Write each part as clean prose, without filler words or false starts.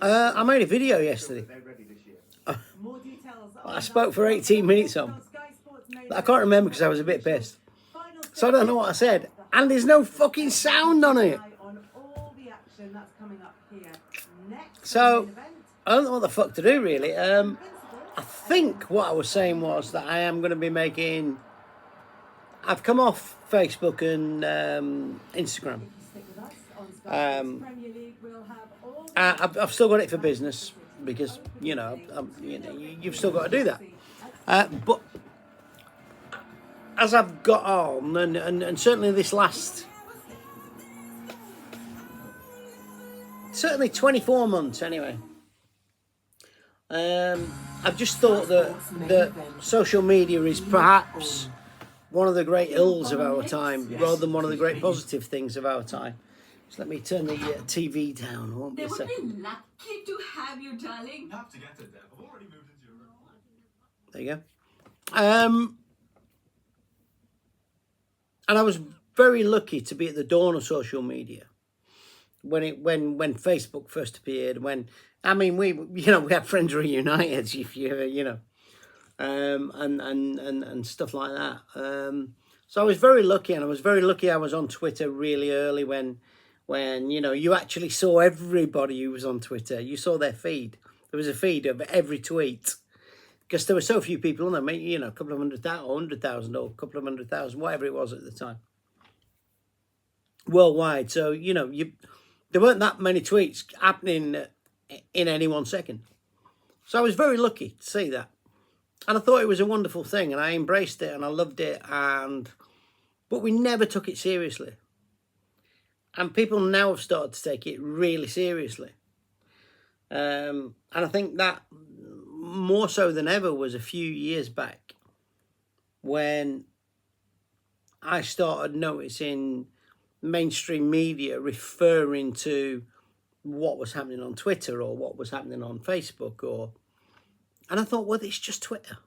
I made a video yesterday. I spoke for 18 minutes on. I can't remember because I was a bit pissed. So I don't know what I said. And there's no fucking sound on it. So I don't know what the fuck to do really. I think what I was saying was that I am going to be making... I've come off Facebook and Instagram. I've still got it for business because, you've still got to do that. But as I've got on, and certainly this last... Certainly 24 months anyway. I've just thought that social media is perhaps one of the great ills of our time, rather than one of the great positive things of our time. So let me turn the TV down. I won't be a second. They would be lucky to have you, darling. Have to get it, Deb. I've already moved into your room. There you go. And I was very lucky to be at the dawn of social media. When Facebook first appeared, we had Friends Reunited, if you and stuff like that. So I was very lucky, and I was very lucky I was on Twitter really early when you actually saw everybody who was on Twitter. You saw their feed. There was a feed of every tweet because there were so few people on there. A couple of 100,000 or 100,000 or a couple of 100,000, whatever it was at the time, worldwide. So there weren't that many tweets happening in any 1 second. So I was very lucky to see that. And I thought it was a wonderful thing, and I embraced it, and I loved it, but we never took it seriously. And people now have started to take it really seriously. And I think that more so than ever was a few years back when I started noticing mainstream media referring to what was happening on Twitter or what was happening on Facebook and I thought, well, it's just Twitter.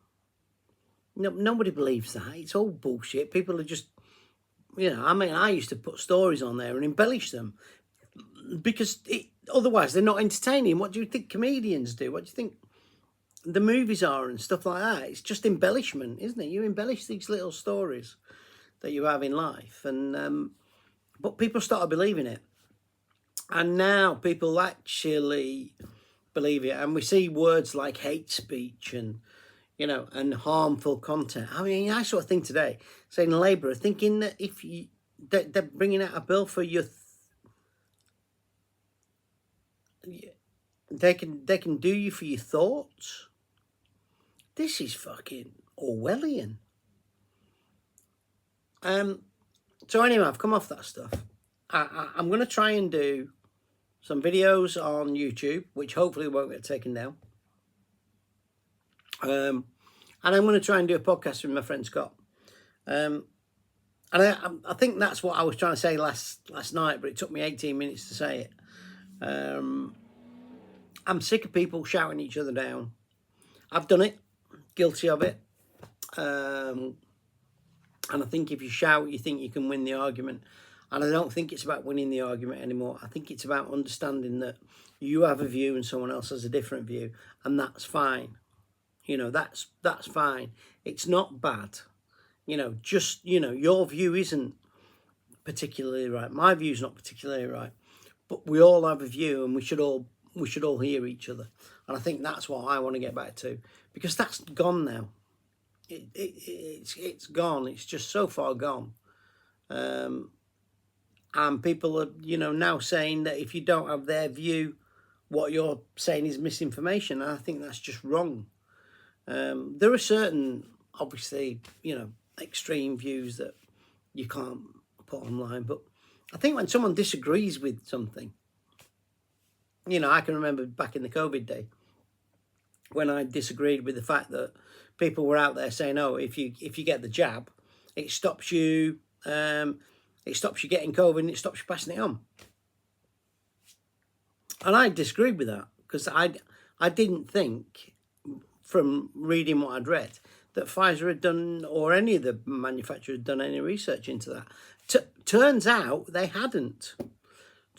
Nobody believes that. It's all bullshit. People are just, I used to put stories on there and embellish them because otherwise they're not entertaining. What do you think comedians do? What do you think the movies are and stuff like that? It's just embellishment, isn't it? You embellish these little stories that you have in life, but people started believing it. And now people actually believe it. And we see words like hate speech and harmful content. I mean, I saw a thing today saying Labour are thinking that they're bringing out a bill for they can do you for your thoughts. This is fucking Orwellian. So anyway, I've come off that stuff. I'm going to try and do some videos on YouTube, which hopefully won't get taken down. And I'm going to try and do a podcast with my friend Scott. And I think that's what I was trying to say last night, but it took me 18 minutes to say it. I'm sick of people shouting each other down. I've done it, guilty of it. And I think if you shout, you think you can win the argument. And I don't think it's about winning the argument anymore. I think it's about understanding that you have a view and someone else has a different view. And that's fine. That's fine. It's not bad. Your view isn't particularly right. My view's not particularly right. But we all have a view, and we should all hear each other. And I think that's what I want to get back to. Because that's gone now. It's gone. It's just so far gone. And people are, now saying that if you don't have their view, what you're saying is misinformation. And I think that's just wrong. There are certain, obviously, extreme views that you can't put online. But I think when someone disagrees with something, I can remember back in the COVID day when I disagreed with the fact that people were out there saying, oh, if you get the jab, it stops you getting COVID and it stops you passing it on. And I disagreed with that because I didn't think, from reading what I'd read, that Pfizer had done, or any of the manufacturers had done any research into that. Turns out they hadn't.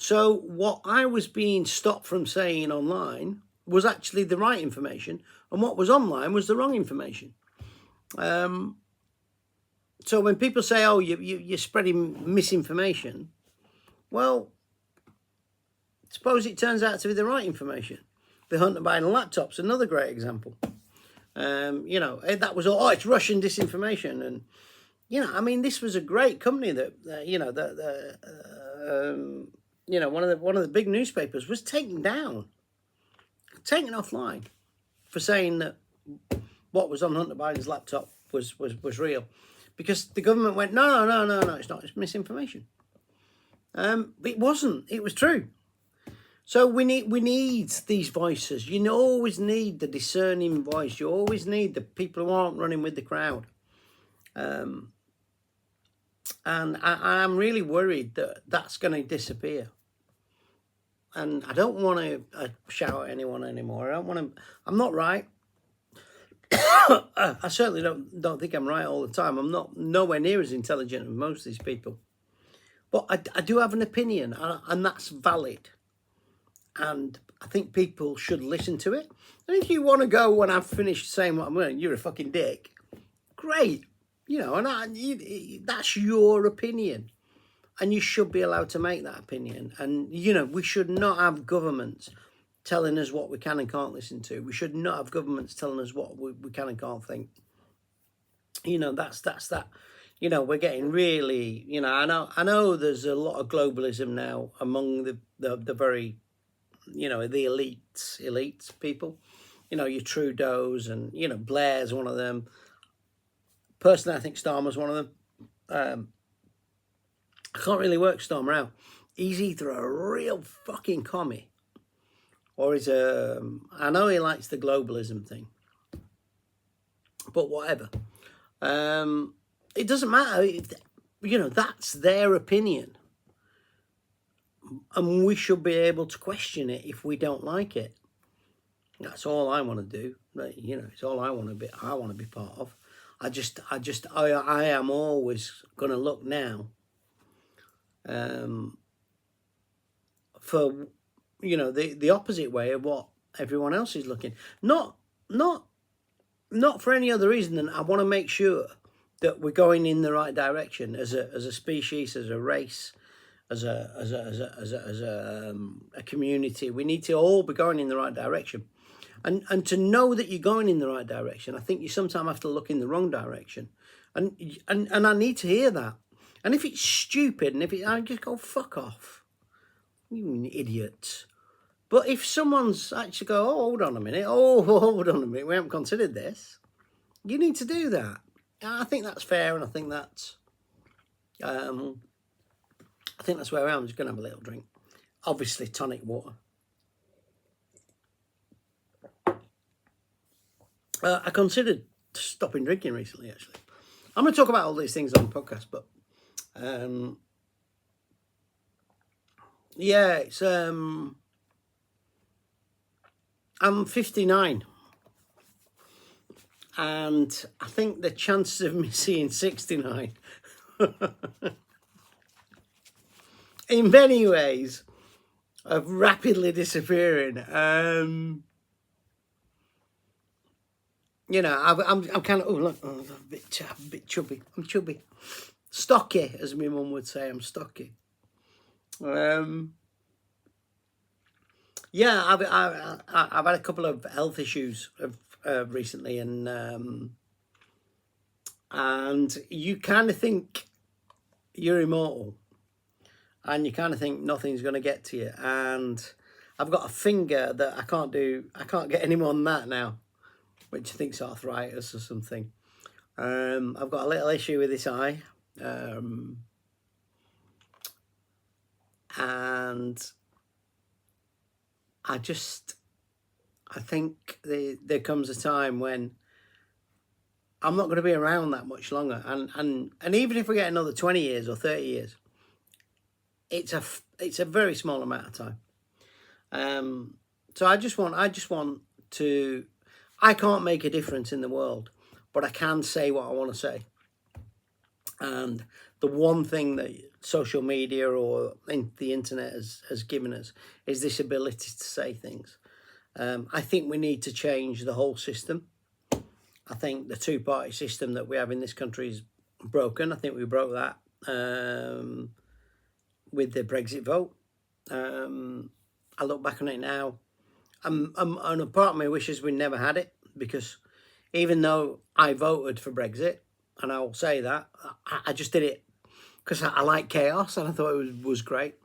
So what I was being stopped from saying online was actually the right information, and what was online was the wrong information. So when people say, "Oh, you're spreading misinformation," well, suppose it turns out to be the right information. The Hunter Biden laptop's another great example. That was all. Oh, it's Russian disinformation, and I mean, this was a great company that one of the big newspapers was taken offline for saying that what was on Hunter Biden's laptop was real, because the government went, no, it's not, it's misinformation. It wasn't. It was true. So we need these voices. You always need the discerning voice. You always need the people who aren't running with the crowd. And I'm really worried that that's going to disappear. And I don't want to shout at anyone anymore. I don't want to. I'm not right. I certainly don't think I'm right all the time. I'm not nowhere near as intelligent as most of these people. But I do have an opinion, and that's valid. And I think people should listen to it. And if you want to go when I've finished saying what I'm going, you're a fucking dick. Great. That's your opinion. And you should be allowed to make that opinion. And, we should not have governments telling us what we can and can't listen to. We should not have governments telling us what we can and can't think. That's that. We're getting really, I know there's a lot of globalism now among the very, the elites people, your Trudeau's and, Blair's one of them. Personally, I think Starmer's one of them. I can't really work Starmer out. He's either a real fucking commie or he's I know he likes the globalism thing, but whatever. It doesn't matter. That's their opinion. And we should be able to question it if we don't like it. That's all I want to do. It's all I want to be. I want to be part of. I am always going to look now. For the opposite way of what everyone else is looking. Not for any other reason than I want to make sure that we're going in the right direction as a species, as a race. As a community, we need to all be going in the right direction, and to know that you're going in the right direction, I think you sometimes have to look in the wrong direction, and I need to hear that. And if it's stupid, and I just go fuck off, you idiot. But if someone's actually go, hold on a minute, we haven't considered this, you need to do that. I think that's fair, and I think that's where I am. I'm just going to have a little drink. Obviously, tonic water. I considered stopping drinking recently, actually. I'm going to talk about all these things on the podcast, but it's I'm 59, and I think the chances of me seeing 69 in many ways of rapidly disappearing. I'm kind of a bit chubby. I'm chubby, stocky, as my mum would say. I'm stocky. I've had a couple of health issues recently, and you kind of think you're immortal, and you kind of think nothing's going to get to you. And I've got a finger that I can't get any more than that now, which I think's arthritis or something. I've got a little issue with this eye. And I think there comes a time when I'm not going to be around that much longer. And even if we get another 20 years or 30 years, it's a very small amount of time. So I just want to, I can't make a difference in the world, but I can say what I want to say. And the one thing that social media or the internet has given us is this ability to say things. I think we need to change the whole system. I think the two-party system that we have in this country is broken. I think we broke that with the Brexit vote. I look back on it now, and a part of me wishes we never had it, because even though I voted for Brexit, and I will say that, I just did it because I like chaos and I thought it was great.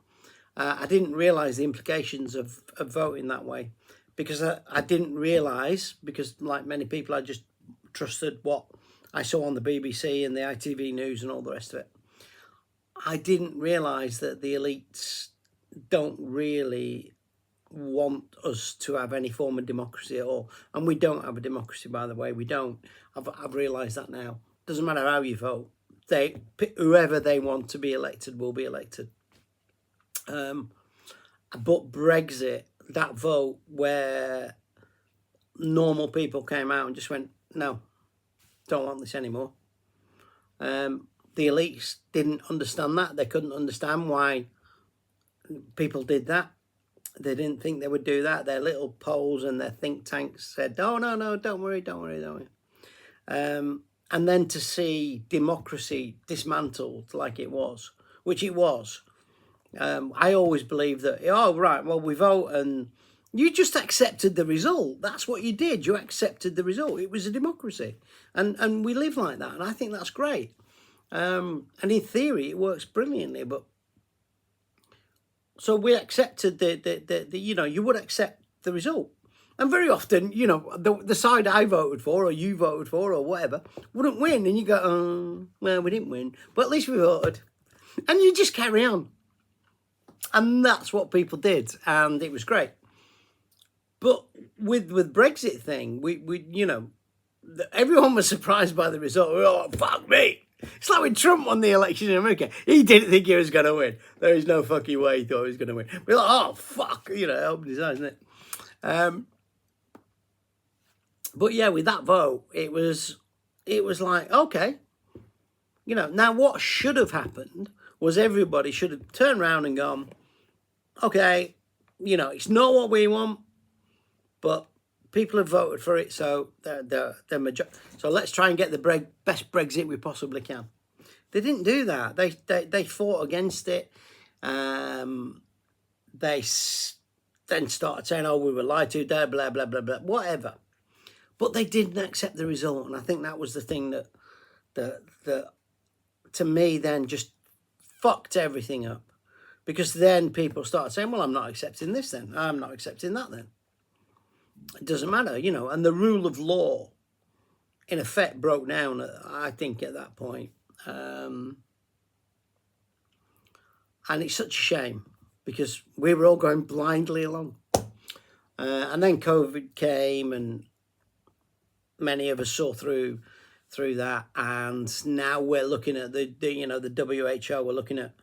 I didn't realise the implications of voting that way, because I didn't realise, because like many people, I just trusted what I saw on the BBC and the ITV News and all the rest of it. I didn't realise that the elites don't really want us to have any form of democracy at all. And we don't have a democracy, by the way. We don't. I've realised that now. Doesn't matter how you vote. Whoever they want to be elected will be elected. But Brexit, that vote where normal people came out and just went, no, don't want this anymore. The elites didn't understand that. They couldn't understand why people did that. They didn't think they would do that. Their little polls and their think tanks said, oh, no, don't worry. And then to see democracy dismantled like it was, which it was. I always believed that, oh, right, well, we vote and you just accepted the result. That's what you did. You accepted the result. It was a democracy. And we live like that. And I think that's great. And in theory, it works brilliantly. But so we accepted the you would accept the result. And very often, the side I voted for or you voted for or whatever wouldn't win. And you go, oh, well, we didn't win. But at least we voted. And you just carry on. And that's what people did. And it was great. But with Brexit thing, we everyone was surprised by the result. Oh, fuck me. It's like when Trump won the election in America. He didn't think he was going to win. There is no fucking way he thought he was going to win. We're like, oh, fuck. Opened his eyes, isn't it? But yeah, with that vote, it was like, okay. Now what should have happened was everybody should have turned around and gone, okay, it's not what we want, but people have voted for it, so they're so let's try and get the best Brexit we possibly can. They didn't do that. They fought against it. They then started saying, oh, we were lied to, blah, blah, blah, blah, blah, whatever. But they didn't accept the result, and I think that was the thing that to me then just fucked everything up. Because then people started saying, well, I'm not accepting this then. I'm not accepting that then. It doesn't matter, and the rule of law, in effect, broke down, I think, at that point. And it's such a shame, because we were all going blindly along. And then COVID came, and many of us saw through that. And now we're looking at the WHO, we're looking at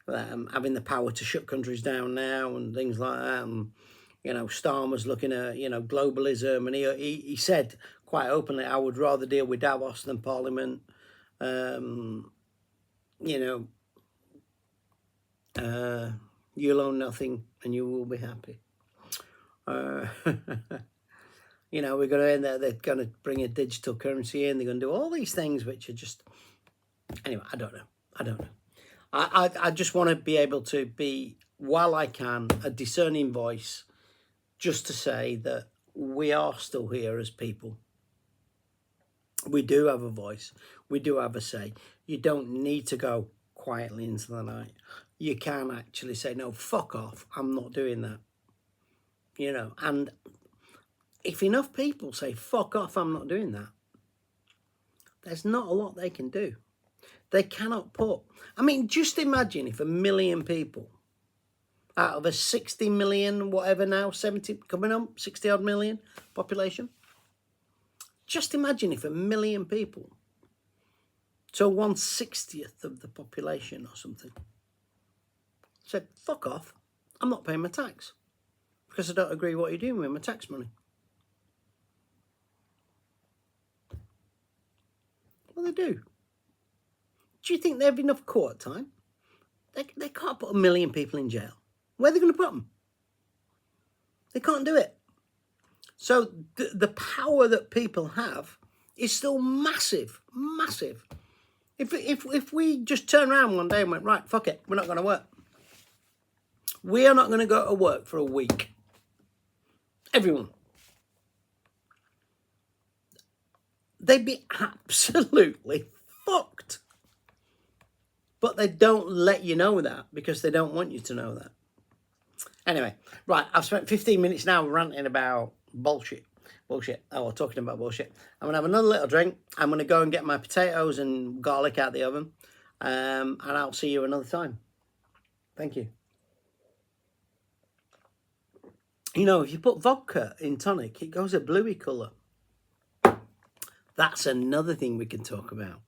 having the power to shut countries down now and things like that. And, Starmer's looking at, globalism. And he said quite openly, I would rather deal with Davos than Parliament. You'll own nothing and you will be happy. We're going to end there. They're going to bring a digital currency in. They're going to do all these things, which are just... Anyway, I don't know. I just want to be able to be, while I can, a discerning voice, just to say that we are still here as people. We do have a voice. We do have a say. You don't need to go quietly into the night. You can actually say, no, fuck off. I'm not doing that. And if enough people say, fuck off, I'm not doing that, there's not a lot they can do. They cannot put... just imagine if 1 million people out of a 60 million, whatever now, 70, coming on, 60 odd million population. Just imagine if 1 million people, so 1/60th of the population or something, said, fuck off, I'm not paying my tax because I don't agree what you're doing with my tax money. Well, they do. Do you think they have enough court time? They can't put 1 million people in jail. Where are they going to put them? They can't do it. So the power that people have is still massive, massive. If we just turn around one day and went, right, fuck it, we're not going to work. We are not going to go to work for a week. Everyone. They'd be absolutely fucked. But they don't let you know that because they don't want you to know that. Anyway, right, I've spent 15 minutes now ranting about bullshit. Oh, talking about bullshit. I'm going to have another little drink. I'm going to go and get my potatoes and garlic out the oven. And I'll see you another time. Thank you. You know, if you put vodka in tonic, it goes a bluey colour. That's another thing we can talk about.